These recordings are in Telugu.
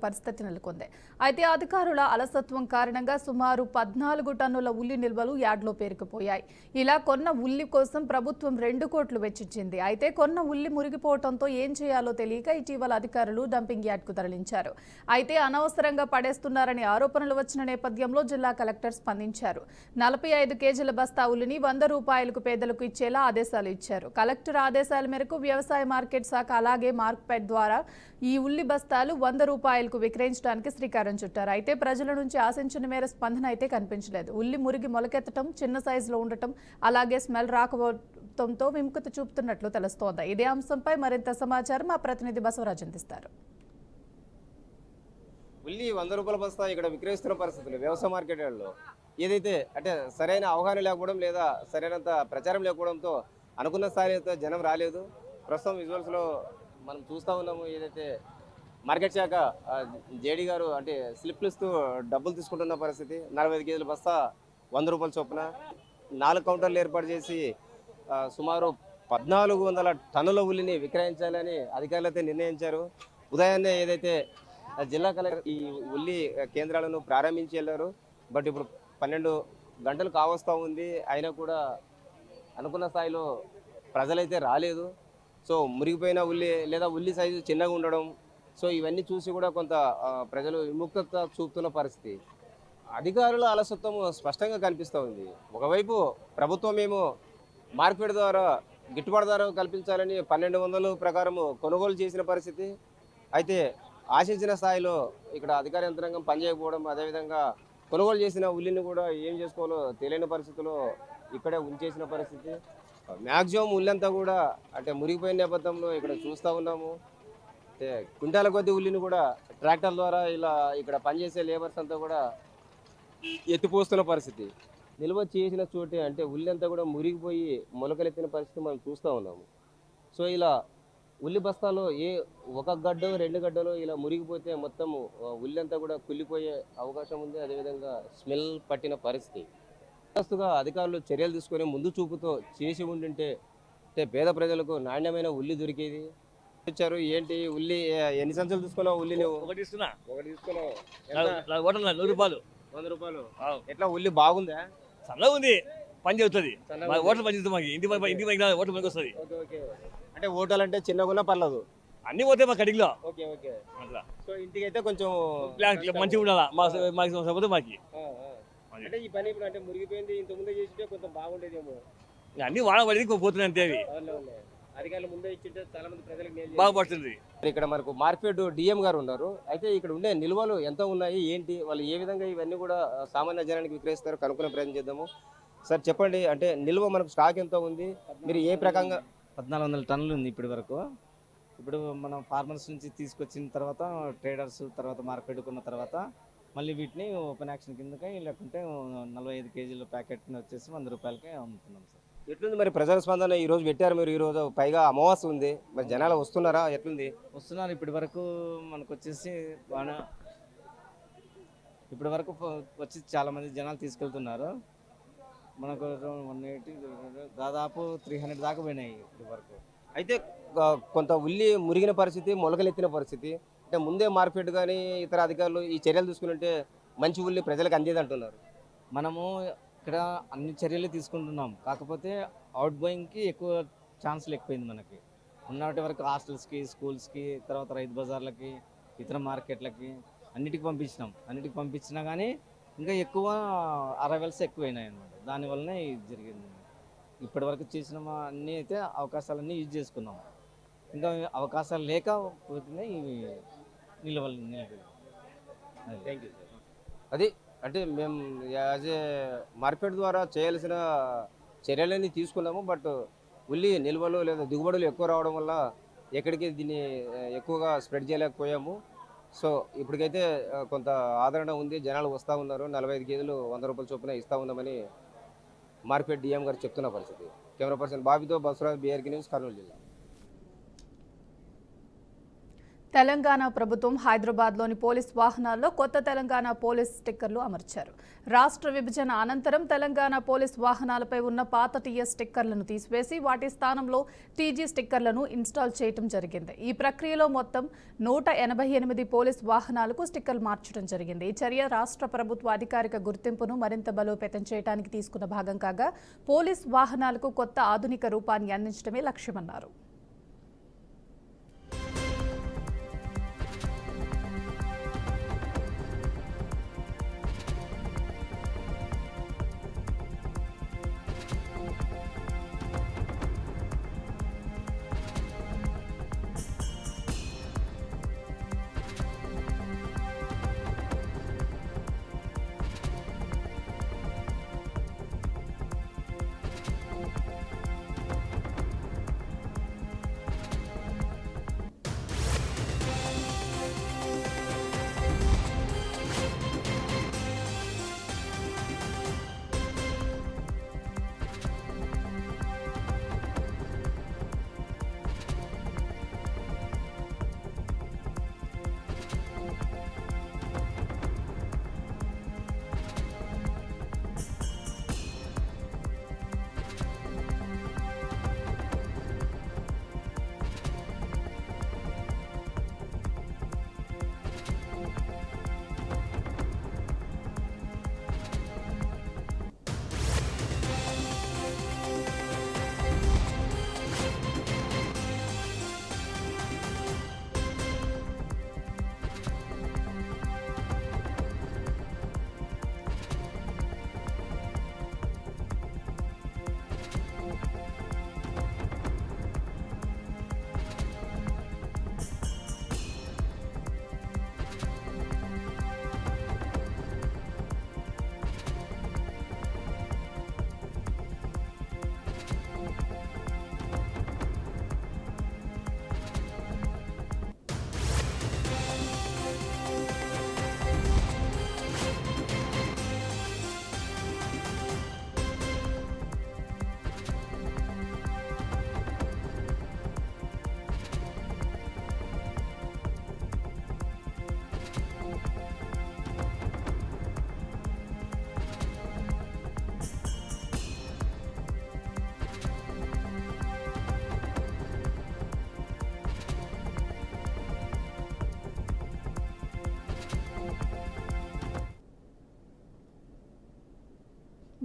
పరిస్థితి నెలకొంది. అయితే అధికారుల అలసత్వం కారణంగా సుమారు 14 టన్నుల ఉల్లి నిల్వలు యార్డ్లో పేరుకుపోయాయి. ఇలా కొన్న ఉల్లి కోసం ప్రభుత్వం 2 కోట్లు వెచ్చించింది. అయితే కొన్న ఉల్లి మురిగిపోవడంతో ఏం చేయాలో తెలియక ఇటీవల అధికారులు డంపింగ్ యార్డ్కు తరలించారు. అయితే అనవసరంగా పడేస్తున్నారని ఆరోపణలు వచ్చిన నేపథ్యంలో జిల్లా కలెక్టర్ స్పందించారు. 45 కేజీల బస్తా ఉల్లిని 100 రూపాయలకు పేదలకు ఇచ్చేలా ఆదేశాలు ఇచ్చారు. కలెక్టర్ ఆదేశాల మేరకు వ్యవసాయ మార్కెట్ శాఖ అలాగే మార్కెట్ ద్వారా ఈ ఉల్లి బస్తాలు 100 రూపాయలకు విక్రయించడానికి శ్రీకారం చుట్టారు. అయితే ప్రజల నుంచి ఆశించిన మేర స్పందన అయితే కనిపించలేదు. ఉల్లి మురిగి మొలకెత్తడం, చిన్న సైజులో ఉండటం, అలాగే స్మెల్ రాకపోవడంతో విముఖత చూపుతున్నట్లు తెలుస్తోంది. ఇదే అంశంపై మరింత సమాచారం మా ప్రతినిధి బసవరాజ్ అందిస్తారు. ఉల్లి 100 రూపాయల బస్తా ఇక్కడ విక్రయిస్తున్న పరిస్థితులు వ్యవసాయ మార్కెట్లో ఏదైతే అంటే సరైన అవగాహన లేకపోవడం లేదా సరైనంత ప్రచారం లేకపోవడంతో అనుకున్న స్థాయిలో జనం రాలేదు. ప్రస్తుతం విజువల్స్లో మనం చూస్తూ ఉన్నాము. ఏదైతే మార్కెట్ శాఖ జేడీ గారు అంటే స్లిప్లు ఇస్తూ డబ్బులు తీసుకుంటున్న పరిస్థితి. 45 కేజీల బస్తా 100 రూపాయల చొప్పున 4 కౌంటర్లు ఏర్పాటు చేసి సుమారు 1400 టన్నుల ఉల్లిని విక్రయించాలని అధికారులు అయితే నిర్ణయించారు. ఉదయాన్నే ఏదైతే జిల్లా కలెక్టర్ ఈ ఉల్లి కేంద్రాలను ప్రారంభించి వెళ్ళారు. బట్ ఇప్పుడు 12 గంటలు కావస్తూ ఉంది. అయినా కూడా అనుకున్న స్థాయిలో ప్రజలైతే రాలేదు. సో మురిగిపోయిన ఉల్లి లేదా ఉల్లి సైజు చిన్నగా ఉండడం, సో ఇవన్నీ చూసి కూడా కొంత ప్రజలు విముక్తత చూపుతున్న పరిస్థితి. అధికారుల అలసత్వం స్పష్టంగా కనిపిస్తూ ఉంది. ఒకవైపు ప్రభుత్వం ఏమో మార్కెట్ ద్వారా గిట్టుబాటు ధర కల్పించాలని 1200 ప్రకారం కొనుగోలు చేసిన పరిస్థితి. అయితే ఆశించిన స్థాయిలో ఇక్కడ అధికార యంత్రాంగం పనిచేయకపోవడం, అదేవిధంగా కొనుగోలు చేసిన ఉల్లిని కూడా ఏం చేసుకోవాలో తెలియని పరిస్థితిలో ఇక్కడే ఉంచేసిన పరిస్థితి. మ్యాక్సిమం ఉల్లంతా కూడా అంటే మురిగిపోయిన నేపథ్యంలో ఇక్కడ చూస్తూ ఉన్నాము. అంటే క్వింటాల కొద్ది ఉల్లిని కూడా ట్రాక్టర్ ద్వారా ఇలా ఇక్కడ పనిచేసే లేబర్స్ అంతా కూడా ఎత్తిపోస్తున్న పరిస్థితి. నిల్వ చేసిన చోటే అంటే ఉల్లి అంతా కూడా మురిగిపోయి మొలకలెత్తిన పరిస్థితి మనం చూస్తూ ఉన్నాము. సో ఇలా ఉల్లి బస్తాలో ఒక గడ్డ 2 గడ్డలు ఇలా మురిగిపోతే మొత్తం ఉల్లి అంతా కూడా కుళ్ళిపోయే అవకాశం ఉంది. అదేవిధంగా స్మెల్ పట్టిన పరిస్థితి. ముందస్తుగా అధికారులు చర్యలు తీసుకొని ముందు చూపుతో చేసి ఉండింటే అంటే పేద ప్రజలకు నాణ్యమైన ఉల్లి దొరికేది. ఇచ్చారు ఏంటి ఉల్లి ఎన్ని సంచులు తీసుకున్నావు? ఉల్లి నువ్వు ఒకటి తీసుకున్నావు? 100 రూపాయలు. 100 రూపాయలు. ఎట్లా ఉల్లి బాగుందా? చల్లగా ఉంది, పని చేస్తుంది. ఓటర్ పని చేస్తుంది. మాకు ఇంటి ఓటర్ పనికి వస్తుంది. అంటే ఓటలు అంటే చిన్నగా పర్లేదు, అన్ని పోతే మా కడిగిలో అట్లా. సో ఇంటికి అయితే కొంచెం మంచిగా ఉండాలా మాకు సపోతే మాకి. అంటే ఈ పని ఇప్పుడు అంటే మురిగిపోయింది, ఇంత ముందే చేసింటే కొంచెం బాగుండేదేమో. అన్ని వాడబడి పోతున్నాయి అంతే. అవి అధికారులు ముందే ఇచ్చింటే చాలా మంది ప్రజలకు బాగుపడుతుంది. ఇక్కడ మనకు మార్కెట్ డిఎం గారు ఉన్నారు. అయితే ఇక్కడ ఉండే నిల్వలు ఎంత ఉన్నాయి, ఏంటి, వాళ్ళు ఏ విధంగా ఇవన్నీ కూడా సామాన్య జనానికి విక్రయిస్తారు కనుక్కునే ప్రయత్నం చేద్దాము. సార్ చెప్పండి, అంటే నిల్వ మనకు స్టాక్ ఎంత ఉంది, మీరు ఏ ప్రకారంగా? 1400 టన్నులు ఉంది ఇప్పటి వరకు. ఇప్పుడు మనం ఫార్మర్స్ నుంచి తీసుకొచ్చిన తర్వాత ట్రేడర్స్ తర్వాత మార్కెట్ కొన్న తర్వాత మళ్ళీ వీటిని ఓపెన్ యాక్షన్ కిందకి లేకుంటే 45 కేజీల ప్యాకెట్ని వచ్చేసి 100 రూపాయలకే అమ్ముతున్నాం సార్. ఎట్లుంది మరి ప్రజల స్పందన? ఈ రోజు పెట్టారు మీరు, ఈ రోజు పైగా అమావాస్య ఉంది, మరి జనాలు వస్తున్నారా? ఎట్లుంది? వస్తున్నారు. ఇప్పటి వరకు మనకు వచ్చేసి ఇప్పటి వరకు వచ్చి చాలా మంది జనాలు తీసుకెళ్తున్నారు. మనకు 180 దాదాపు 300 దాకా పోయినాయి ఇప్పటి వరకు. అయితే కొంత ఉల్లి మురిగిన పరిస్థితి, మొలకలెత్తిన పరిస్థితి. అంటే ముందే మార్కెట్ కానీ ఇతర అధికారులు ఈ చర్యలు తీసుకుంటే మంచి ఉల్లి ప్రజలకు అందేది అంటున్నారు. మనము ఇక్కడ అన్ని చర్యలు తీసుకుంటున్నాం, కాకపోతే అవుట్ గోయింగ్కి ఎక్కువ ఛాన్సులు ఎక్కువైంది. మనకి ఉన్నటి వరకు హాస్టల్స్కి, స్కూల్స్కి, తర్వాత రైతు బజార్లకి, ఇతర మార్కెట్లకి అన్నిటికి పంపించినా కానీ ఇంకా ఎక్కువ అరైవల్స్ ఎక్కువైనాయి అన్నమాట. దానివల్లనే ఇది జరిగింది. ఇప్పటి వరకు చేసిన అన్నీ అయితే అవకాశాలన్నీ యూజ్ చేసుకున్నాం. ఇంకా అవకాశాలు లేకపోతేనే ఇవి నిలవలు. Thank you sir. అది అంటే మేము యాజ్ ఏ మార్కెట్ ద్వారా చేయాల్సిన చర్యలన్నీ తీసుకున్నాము. బట్ ఉల్లి నిల్వలు లేదా దిగుబడులు ఎక్కువ రావడం వల్ల ఎక్కడికి దీన్ని ఎక్కువగా స్ప్రెడ్ చేయలేకపోయాము. సో ఇప్పటికైతే కొంత ఆదరణ ఉంది, జనాలు వస్తూ ఉన్నారు. 45 కేజీలు 100 రూపాయల చొప్పున ఇస్తూ ఉన్నామని మార్కెట్ డిఎం గారు చెప్తున్న పరిస్థితి. కెమెరా పర్సన్ బాబీతో బసవరాజ్, BRK న్యూస్, కర్నూలు జిల్లా. తెలంగాణ ప్రభుత్వం హైదరాబాద్లోని పోలీస్ వాహనాల్లో కొత్త తెలంగాణ పోలీస్ స్టిక్కర్లు అమర్చారు. రాష్ట్ర విభజన అనంతరం తెలంగాణ పోలీస్ వాహనాలపై ఉన్న పాత టీఎస్ స్టిక్కర్లను తీసివేసి వాటి స్థానంలో టీజీ స్టిక్కర్లను ఇన్స్టాల్ చేయడం జరిగింది. ఈ ప్రక్రియలో మొత్తం 188 పోలీస్ వాహనాలకు స్టిక్కర్లు మార్చడం జరిగింది. ఈ చర్య రాష్ట్ర ప్రభుత్వ అధికారిక గుర్తింపును మరింత బలోపేతం చేయడానికి తీసుకున్న భాగం కాగా పోలీస్ వాహనాలకు కొత్త ఆధునిక రూపాన్ని అందించడమే లక్ష్యమన్నారు.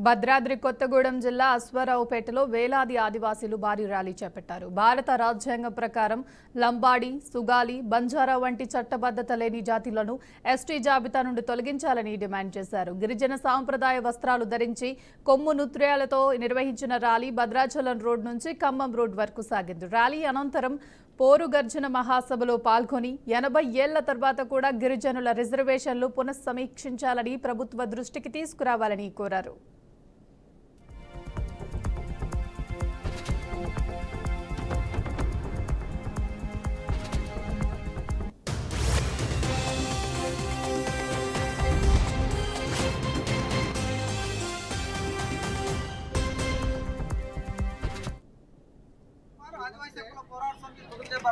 భద్రాద్రి కొత్తగూడెం జిల్లా అశ్వారావుపేటలో వేలాది ఆదివాసీలు భారీ ర్యాలీ చేపట్టారు. భారత రాజ్యాంగం ప్రకారం లంబాడి, సుగాలి, బంజారా వంటి చట్టబద్ధత లేని జాతులను ఎస్టీ జాబితా నుండి తొలగించాలని డిమాండ్ చేశారు. గిరిజన సాంప్రదాయ వస్త్రాలు ధరించి కొమ్ము నృత్యాలతో నిర్వహించిన ర్యాలీ భద్రాచలం రోడ్ నుంచి ఖమ్మం రోడ్ వరకు సాగింది. ర్యాలీ అనంతరం పోరు గర్జన మహాసభలో పాల్గొని 80 ఏళ్ల తర్వాత కూడా గిరిజనుల రిజర్వేషన్లు పునఃసమీక్షించాలని ప్రభుత్వ దృష్టికి తీసుకురావాలని కోరారు.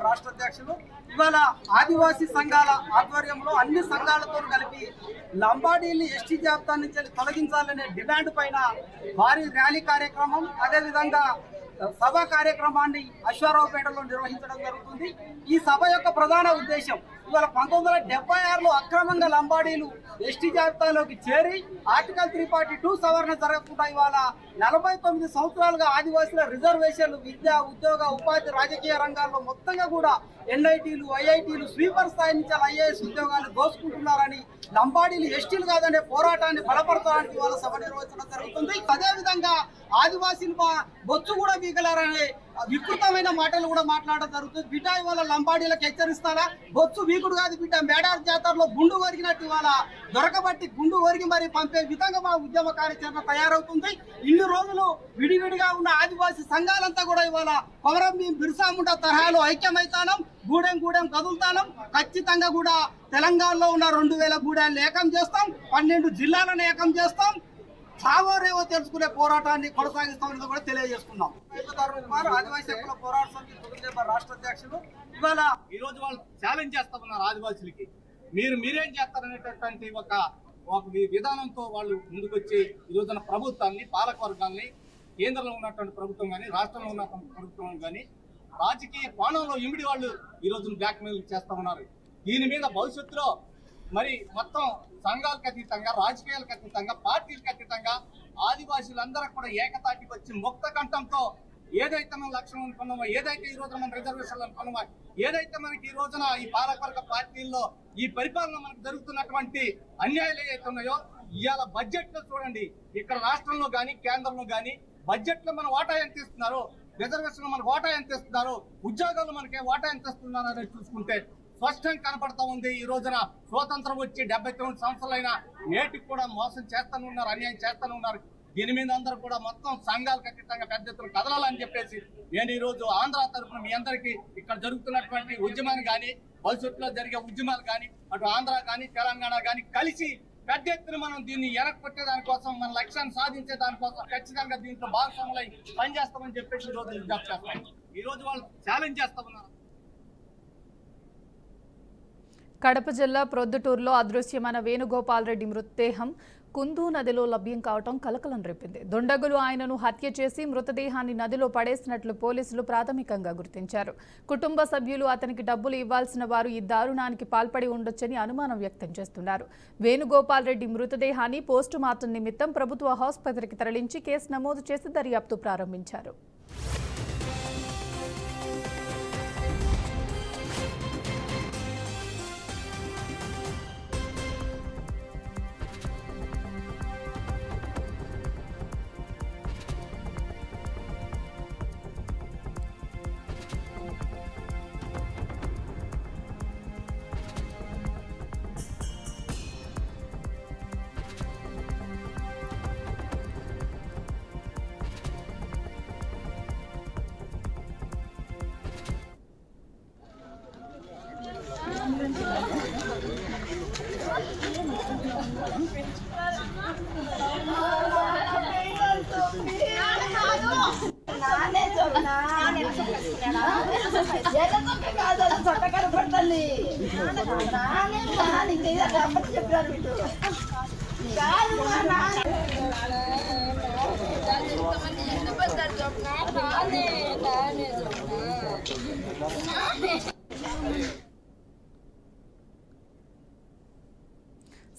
రాష్ట్ర అధ్యక్షులు ఇవాళ ఆదివాసీ సంఘాల ఆధ్వర్యంలో అన్ని సంఘాలతో కలిపి లంబాడీల్ని ఎస్టీ జాబితా నుంచి తొలగించాలనే డిమాండ్ పైన భారీ ర్యాలీ కార్యక్రమం, అదేవిధంగా సభ కార్యక్రమాన్ని అశ్వారావుపేటలో నిర్వహించడం జరుగుతుంది. ఈ సభ యొక్క ప్రధాన ఉద్దేశం ఇవాళ 1976లో అక్రమంగా లంబాడీలు ఎస్టీ జాబితాలోకి చేరి ఆర్టికల్ 342 సవరణ జరగకుండా ఇవాళ 49 సంవత్సరాలుగా ఆదివాసుల రిజర్వేషన్లు విద్య, ఉద్యోగ, ఉపాధి, రాజకీయ రంగాల్లో మొత్తంగా కూడా ఎన్ఐటీలు, ఐఐటీలు, స్వీపర్ స్థాయి నుంచి ఐఏఎస్ ఉద్యోగాలు దోసుకుంటున్నారని, లంబాడీలు ఎస్టీలు కాదనే పోరాటాన్ని బలపరచడానికి వాళ్ళ సభ నిర్వహించడం జరుగుతుంది. అదేవిధంగా ఆదివాసీలు బొచ్చు కూడా వీగలారనే వికృతమైన మాటలు కూడా మాట్లాడడం జరుగుతుంది. బిడ్డ ఇవాళ లంబాడీలకు హెచ్చరిస్తారా? బొచ్చు వీకుడు కాదు బిడ్డ, మేడార్ జాతరలో గుండు ఒరిగినట్టు ఇవాళ దొరకబట్టి గుండు ఒరిగి మరి పంపే విధంగా మా ఉద్యమ కార్యాచరణ తయారవుతుంది. ఇన్ని రోజులు విడివిడిగా ఉన్న ఆదివాసీ సంఘాలంతా కూడా ఇవాళ కొమరం బిర్సా ముండా తరహాలో ఐక్యమైతానం, గూడెం గూడెం కదులుతానం. ఖచ్చితంగా కూడా తెలంగాణలో ఉన్న 2000 గూడాలను ఏకం చేస్తాం, 12 జిల్లాలను ఏకం చేస్తాం. చావోరేవో తెలుసుకునే పోరాటాన్ని కొనసాగిస్తామని కూడా తెలియజేసుకున్నాం. కుమార్ ఆదివాసీ హక్కుల పోరాట సమితి తొలిదేప రాష్ట్ర అధ్యక్షులు. ఇవాళ ఈ రోజు వాళ్ళు ఛాలెంజ్ చేస్తామన్నారు ఆదివాసులకి, మీరేం చేస్తారనేటటువంటి ఒక విధానంతో వాళ్ళు ముందుకొచ్చి ఈ రోజున ప్రభుత్వాన్ని, పాలక వర్గాన్ని, కేంద్రంలో ఉన్నటువంటి ప్రభుత్వం కానీ, రాష్ట్రంలో ఉన్న ప్రభుత్వం కానీ రాజకీయ కోణంలో ఇమిడి వాళ్ళు ఈ రోజున బ్లాక్మెయిల్ చేస్తామన్నారు. దీని మీద భవిష్యత్తులో మరి మొత్తం సంఘాలకు అతీతంగా, రాజకీయాలకు అతీతంగా, పార్టీలకు అతీతంగా ఆదివాసీలందరూ కూడా ఏకతాటికి వచ్చి ముక్త కంఠంతో ఏదైతే మనం లక్ష్యం అనుకున్నామో, ఏదైతే ఈ రోజున మన రిజర్వేషన్లు అనుకున్నామో, ఏదైతే మనకి ఈ రోజున ఈ పాలకవర్గ పార్టీల్లో ఈ పరిపాలన మనకు జరుగుతున్నటువంటి అన్యాయాలు ఏవైతే ఉన్నాయో, ఇవాళ బడ్జెట్ లో చూడండి, ఇక్కడ రాష్ట్రంలో కానీ కేంద్రంలో కానీ బడ్జెట్ లో మన వాటా ఎంత ఇస్తున్నారు, రిజర్వేషన్ లో మన వాటా ఎంత ఇస్తున్నారు, ఉద్యోగాలు మనకి వాటా ఎంత ఇస్తున్నారు అనేది చూసుకుంటే స్పష్టంగా కనపడతా ఉంది. ఈ రోజున స్వాతంత్రం వచ్చి 79 సంవత్సరాలైనా నేటికి కూడా మోసం చేస్తూనే ఉన్నారు, అన్యాయం చేస్తూనే ఉన్నారు. దీని మీద అందరూ కూడా మొత్తం సంఘాలకు అతీతంగా పెద్ద ఎత్తున కదలాలని చెప్పేసి నేను ఈ రోజు ఆంధ్ర తరఫున మీ అందరికీ ఇక్కడ జరుగుతున్నటువంటి ఉద్యమాన్ని కానీ, భవిష్యత్తులో జరిగే ఉద్యమాలు కానీ, అటు ఆంధ్ర కానీ తెలంగాణ కానీ కలిసి పెద్ద ఎత్తున మనం దీన్ని ఎనక్కొట్టే దానికోసం, మన లక్ష్యాన్ని సాధించే దానికోసం ఖచ్చితంగా దీంట్లో భాగస్వాములై పనిచేస్తామని చెప్పేసి ఈ రోజు విజ్ఞప్తి చేస్తాం. ఈ రోజు వాళ్ళు ఛాలెంజ్ చేస్తామన్నారు. కడప జిల్లా ప్రొద్దుటూరులో అదృశ్యమైన వేణుగోపాల్ రెడ్డి మృతదేహం కుందు నదిలో లభ్యం కావటం కలకలం రేపింది. దుండగులు ఆయనను హత్య చేసి మృతదేహాన్ని నదిలో పడేసినట్లు పోలీసులు ప్రాథమికంగా గుర్తించారు. కుటుంబ సభ్యులు అతనికి డబ్బులు ఇవ్వాల్సిన వారు ఈ దారుణానికి పాల్పడి ఉండొచ్చని అనుమానం వ్యక్తం చేస్తున్నారు. వేణుగోపాల్ రెడ్డి మృతదేహాన్ని పోస్టుమార్టం నిమిత్తం ప్రభుత్వ ఆసుపత్రికి తరలించి కేసు నమోదు చేసి దర్యాప్తు ప్రారంభించారు.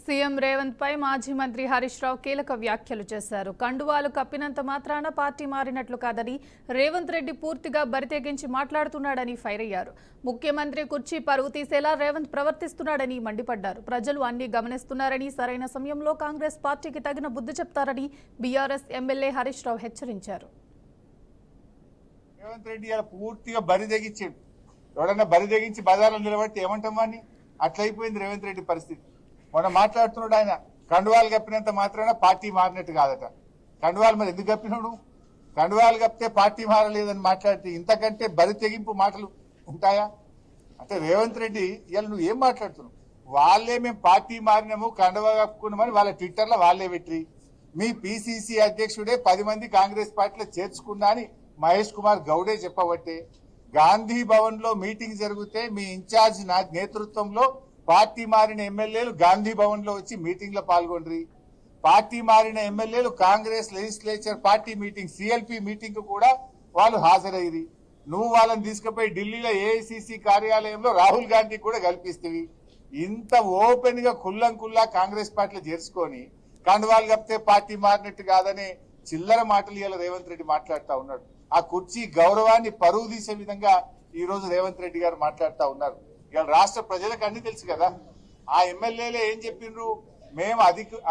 సీఎం రేవంత్ పై మాజీ మంత్రి హరీష్ రావు కీలక వ్యాఖ్యలు చేశారు. కండువాలు కప్పినంత మాత్రాన పార్టీ మారినట్లు కాదని, రేవంత్ రెడ్డి పూర్తిగా బరితెగించి మాట్లాడుతున్నాడని ఫైర్ అయ్యారు. ముఖ్యమంత్రి కుర్చీ పరువు తీసేలా రేవంత్ ప్రవర్తిస్తున్నాడని మండిపడ్డారు. ప్రజలు అన్ని గమనిస్తున్నారని, సరైన సమయంలో కాంగ్రెస్ పార్టీకి తగిన బుద్ధి చెప్తారని బీఆర్ఎస్ ఎమ్మెల్యే హరీష్ రావు హెచ్చరించారు. రేవంత్ రెడ్డి ఇలా పూర్తిగా బరిదెగించాడు. ఎవడన్నా బరిదెగించి బజార్లో నిలబడితే ఏమంటాం అని అట్లయిపోయింది రేవంత్ రెడ్డి పరిస్థితి. మొన్న మాట్లాడుతున్నాడు ఆయన, కండువాలు కప్పినంత మాత్రాన పార్టీ మారినట్టు కాదట. కండువాలు మరి ఎందుకు కప్పినాడు? కండువాలు కప్పితే పార్టీ మారలేదని మాట్లాడితే ఇంతకంటే బరి తెగింపు మాటలు ఉంటాయా? అంటే రేవంత్ రెడ్డి ఇవాళ నువ్వు ఏం మాట్లాడుతున్నావు? వాళ్ళే మేము పార్టీ మారినాము, కండువా కప్పుకున్నామని వాళ్ళ ట్విట్టర్లో వాళ్ళే పెట్టి, మీ పిసిసి అధ్యక్షుడే 10 మంది కాంగ్రెస్ పార్టీలో చేర్చుకున్నా అని మహేష్ కుమార్ గౌడే చెప్పబట్టే, గాంధీ భవన్ లో మీటింగ్ జరిగితే మీ ఇన్ఛార్జ్ నేతృత్వంలో పార్టీ మారిన ఎమ్మెల్యేలు గాంధీ భవన్ లో వచ్చి మీటింగ్ లో పాల్గొండ్రి. పార్టీ మారిన ఎమ్మెల్యేలు Congress legislature party meeting, CLP meeting కూడా వాళ్ళు హాజరయ్యి, నువ్వు వాళ్ళని తీసుకుపోయి ఢిల్లీలో ఏఐసిసి కార్యాలయంలో రాహుల్ గాంధీ కూడా కల్పిస్తవి. ఇంత ఓపెన్ గా కుల్లా కాంగ్రెస్ పార్టీలో చేర్చుకొని కండువాలు కప్పితే పార్టీ మారినట్టు కాదనే చిల్లర మాటలు ఇలా రేవంత్ రెడ్డి మాట్లాడుతూ ఉన్నాడు. ఆ కుర్చీ గౌరవాన్ని పరువు తీసే విధంగా ఈ రోజు రేవంత్ రెడ్డి గారు మాట్లాడుతూ ఉన్నారు. ఇవాళ రాష్ట్ర ప్రజలకు అన్ని తెలుసు కదా. ఆ ఎమ్మెల్యేలే ఏం చెప్పిండ్రు? మేము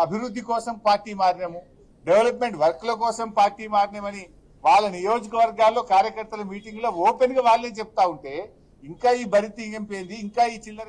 అభివృద్ధి కోసం పార్టీ మారినాము, డెవలప్మెంట్ వర్క్ల కోసం పార్టీ మారినామని వాళ్ళ నియోజకవర్గాల్లో కార్యకర్తల మీటింగ్ లో ఓపెన్ గా వాళ్ళే చెప్తా ఉంటే ఇంకా ఈ బరితి ఇంకేంపోయింది, ఇంకా ఈ చిల్లర